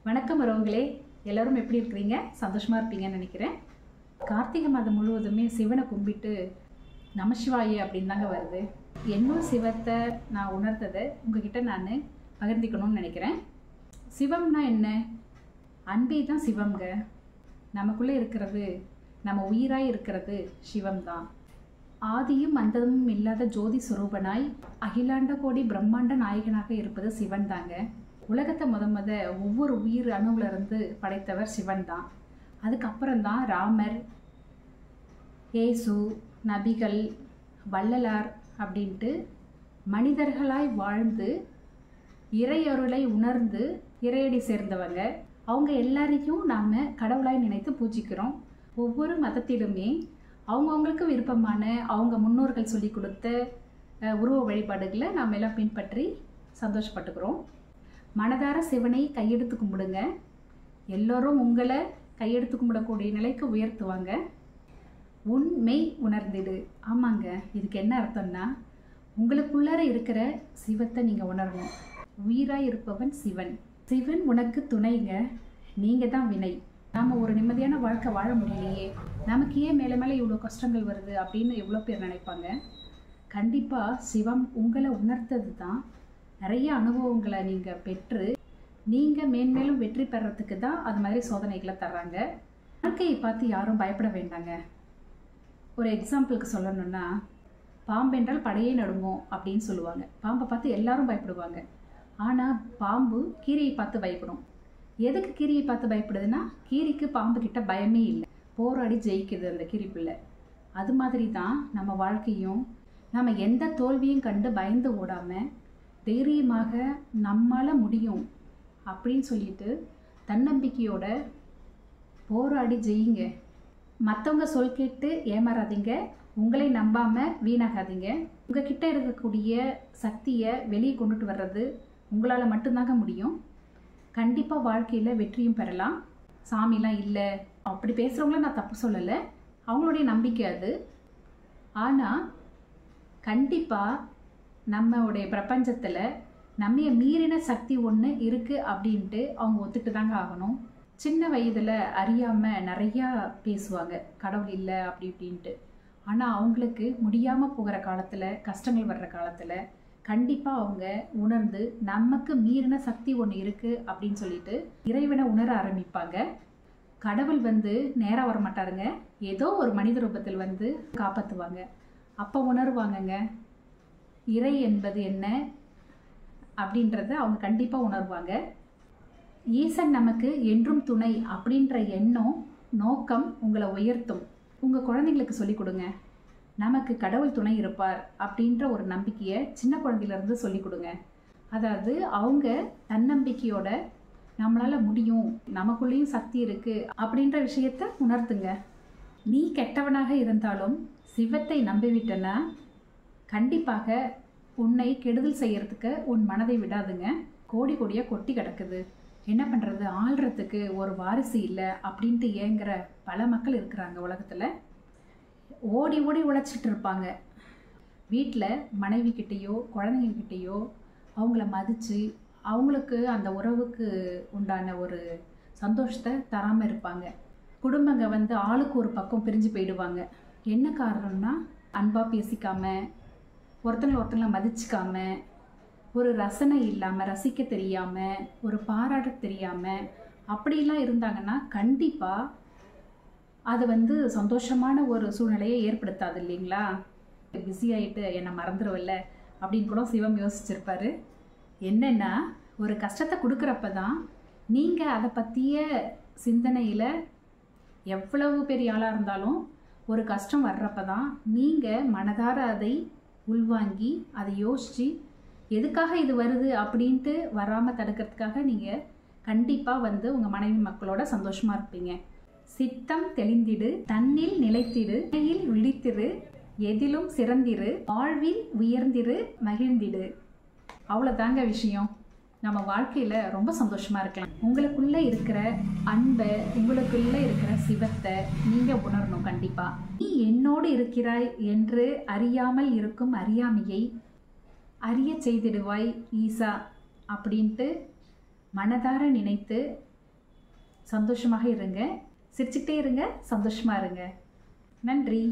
வணக்கம் உறவுகளே, எல்லோரும் எப்படி இருக்கிறீங்க? சந்தோஷமாக இருப்பீங்கன்னு நினைக்கிறேன். கார்த்திகை மாதம் முழுவதுமே சிவனை கும்பிட்டு நமசிவாய அப்படின்னு தாங்க வருது. என்னும் சிவத்தை நான் உணர்ந்ததை உங்ககிட்ட நான் பகிர்ந்திக்கணும்னு நினைக்கிறேன். சிவம்னா என்ன? அன்பே தான் சிவம்ங்க. நமக்குள்ளே இருக்கிறது, நம்ம உயிராய் இருக்கிறது சிவம் தான். ஆதியும் அந்தமும் இல்லாத ஜோதி சுரூபனாய் அகிலாண்ட கோடி பிரம்மாண்ட நாயகனாக இருப்பது சிவன் தாங்க. உலகத்தை முத ஒவ்வொரு உயிர் அணுவுல இருந்து படைத்தவர் சிவன் தான். அதுக்கப்புறம்தான் ராமர், ஏசு, நபிகள், வள்ளலார் அப்படின்ட்டு மனிதர்களாய் வாழ்ந்து இறையருளை உணர்ந்து இறையடி சேர்ந்தவங்க. அவங்க எல்லாரையும் நாம் கடவுளாய் நினைத்து பூஜிக்கிறோம். ஒவ்வொரு மதத்திலுமே அவங்கவுங்களுக்கு விருப்பமான அவங்க முன்னோர்கள் சொல்லி கொடுத்த உருவ வழிபாடுகளை நாம் எல்லாம் பின்பற்றி சந்தோஷப்பட்டுக்கிறோம். மனதார சிவனை கையெடுத்து கும்பிடுங்க. எல்லோரும் உங்களை கையெடுத்து கும்பிடக்கூடிய நிலைக்கு உயர்த்துவாங்க. உண்மை உணர்ந்திடு. ஆமாங்க, இதுக்கு என்ன அர்த்தம்னா, உங்களுக்குள்ளார இருக்கிற சிவத்தை நீங்கள் உணரணும். உயிராய் இருப்பவன் சிவன். சிவன் உனக்கு துணைங்க, நீங்கள் தான் வினை. நாம் ஒரு நிம்மதியான வாழ்க்கை வாழ முடியலையே, நமக்கு ஏன் மேலே மேலே இவ்வளோ கஷ்டங்கள் வருது அப்படின்னு எவ்வளோ பேர் நினைப்பாங்க. கண்டிப்பாக சிவம் உங்களை உணர்த்தது தான். நிறைய அனுபவங்களை நீங்கள் பெற்று நீங்கள் மேன்மேலும் வெற்றி பெறத்துக்கு தான் அது மாதிரி சோதனைகளை தர்றாங்க. வாழ்க்கையை பார்த்து யாரும் பயப்பட வேண்டாங்க. ஒரு எக்ஸாம்பிளுக்கு சொல்லணும்னா, பாம்பென்றால் படையே நடுங்கும் அப்படின்னு சொல்லுவாங்க. பாம்பை பார்த்து எல்லாரும் பயப்படுவாங்க. ஆனால் பாம்பு கீரியை பார்த்து பயப்படும். எதுக்கு கீரியை பார்த்து பயப்படுதுன்னா, கீரிக்கு பாம்பு கிட்ட பயமே இல்லை, போராடி ஜெயிக்குது அந்த கீரி பிள்ளை. அது மாதிரி தான் நம்ம வாழ்க்கையும். நம்ம எந்த தோல்வியும் கண்டு பயந்து ஓடாமல் தைரியமாக நம்மளால் முடியும் அப்படின்னு சொல்லிட்டு தன்னம்பிக்கையோட போராடி ஜெயிங்க. மற்றவங்க சொல் கேட்டு ஏமாறாதீங்க. உங்களை நம்பாமல் வீணாகாதீங்க. உங்ககிட்ட இருக்கக்கூடிய சக்தியை வெளியே கொண்டுட்டு வர்றது உங்களால் மட்டும்தாங்க முடியும். கண்டிப்பாக வாழ்க்கையில் வெற்றியும் பெறலாம். சாமிலாம் இல்லை அப்படி பேசுகிறவங்கள நான் தப்பு சொல்லலை, அவங்களுடைய நம்பிக்கை அது. ஆனால் கண்டிப்பாக நம்மளுடைய பிரபஞ்சத்தில் நம்மைய மீறின சக்தி ஒன்று இருக்குது அப்படின்ட்டு அவங்க ஒத்துட்டு தாங்க ஆகணும். சின்ன வயதில் அறியாமல் நிறையா பேசுவாங்க, கடவுள் இல்லை அப்படி இப்படின்ட்டு. ஆனால் அவங்களுக்கு முடியாமல் போகிற காலத்தில், கஷ்டங்கள் வர்ற காலத்தில் கண்டிப்பாக அவங்க உணர்ந்து நமக்கு மீறின சக்தி ஒன்று இருக்குது அப்படின்னு சொல்லிட்டு இறைவனை உணர ஆரம்பிப்பாங்க. கடவுள் நேராக வர மாட்டாருங்க, ஏதோ ஒரு மனித ரூபத்தில் காப்பாற்றுவாங்க. அப்போ உணர்வாங்கங்க இறை என்பது என்ன அப்படின்றத அவங்க கண்டிப்பாக உணர்வாங்க. ஈசன் நமக்கு என்றும் துணை அப்படின்ற எண்ணம், நோக்கம் உங்களை உயர்த்தும். உங்கள் குழந்தைங்களுக்கு சொல்லிக் கொடுங்க, நமக்கு கடவுள் துணை இருப்பார் அப்படின்ற ஒரு நம்பிக்கையை சின்ன குழந்தையிலேருந்து சொல்லிக் கொடுங்க. அதாவது அவங்க தன்னம்பிக்கையோட நம்மளால் முடியும், நமக்குள்ளேயும் சக்தி இருக்குது அப்படின்ற விஷயத்தை உணர்த்துங்க. நீ கெட்டவனாக இருந்தாலும் சிவத்தை நம்பிவிட்டனா கண்டிப்பாக உன்னை கெடுதல் செய்யறதுக்கு உன் மனதை விடாதுங்க. கோடி கோடியாக கொட்டி கிடக்குது, என்ன பண்ணுறது, ஆள்றதுக்கு ஒரு வாரிசு இல்லை அப்படின்ட்டு ஏங்குற பல மக்கள் இருக்கிறாங்க உலகத்தில். ஓடி ஓடி உழைச்சிட்டு இருப்பாங்க. வீட்டில் மனைவி கிட்டேயோ குழந்தைங்கக்கிட்டேயோ அவங்கள மதித்து அவங்களுக்கு அந்த உறவுக்கு உண்டான ஒரு சந்தோஷத்தை தராமல் இருப்பாங்க. குடும்பங்க ஆளுக்கு ஒரு பக்கம் பிரிஞ்சு போயிடுவாங்க. என்ன காரணம்னா, அன்பாக பேசிக்காமல், ஒருத்தங்களை மதிச்சிக்காம, ஒரு ரசனை இல்லாமல், ரசிக்க தெரியாமல், ஒரு பாராட்ட தெரியாமல் அப்படிலாம் இருந்தாங்கன்னா கண்டிப்பாக அது சந்தோஷமான ஒரு சூழ்நிலையை ஏற்படுத்தாது இல்லைங்களா? பிஸி ஆகிட்டு என்னை மறந்துடுவில்ல அப்படின்னு கூட சிவம் யோசிச்சிருப்பாரு. என்னென்னா, ஒரு கஷ்டத்தை கொடுக்குறப்ப தான் நீங்கள் அதை பற்றிய சிந்தனையில், எவ்வளவு பெரிய ஆளாக இருந்தாலும் ஒரு கஷ்டம் வர்றப்ப தான் நீங்கள் மனதார அதை உள்வாங்கி அதை யோசித்து எதுக்காக இது வருது அப்படின்ட்டு வராமல் தடுக்கிறதுக்காக நீங்கள் கண்டிப்பாக உங்கள் மனைவி மக்களோட சந்தோஷமாக இருப்பீங்க. சித்தம் தெளிந்திடு, தன்னில் நிலைத்திடு, இடையில் விழித்திரு, எதிலும் சிறந்திரு, வாழ்வில் உயர்ந்திரு, மகிழ்ந்திடு. அவ்வளோதாங்க விஷயம். நம்ம வாழ்க்கையில் ரொம்ப சந்தோஷமாக இருக்கலாம். உங்களுக்குள்ளே இருக்கிற அன்பை, உங்களுக்குள்ளே இருக்கிற சிவத்தை நீங்கள் உணரணும். கண்டிப்பாக நீ என்னோடு இருக்கிறாய் என்று அறியாமல் இருக்கும் அறியாமையை அறிய செய்திடுவாய் ஈசா அப்படின்ட்டு மனதார நினைத்து சந்தோஷமாக இருங்க, சிரிச்சுக்கிட்டே இருங்க, சந்தோஷமாக இருங்க. நன்றி.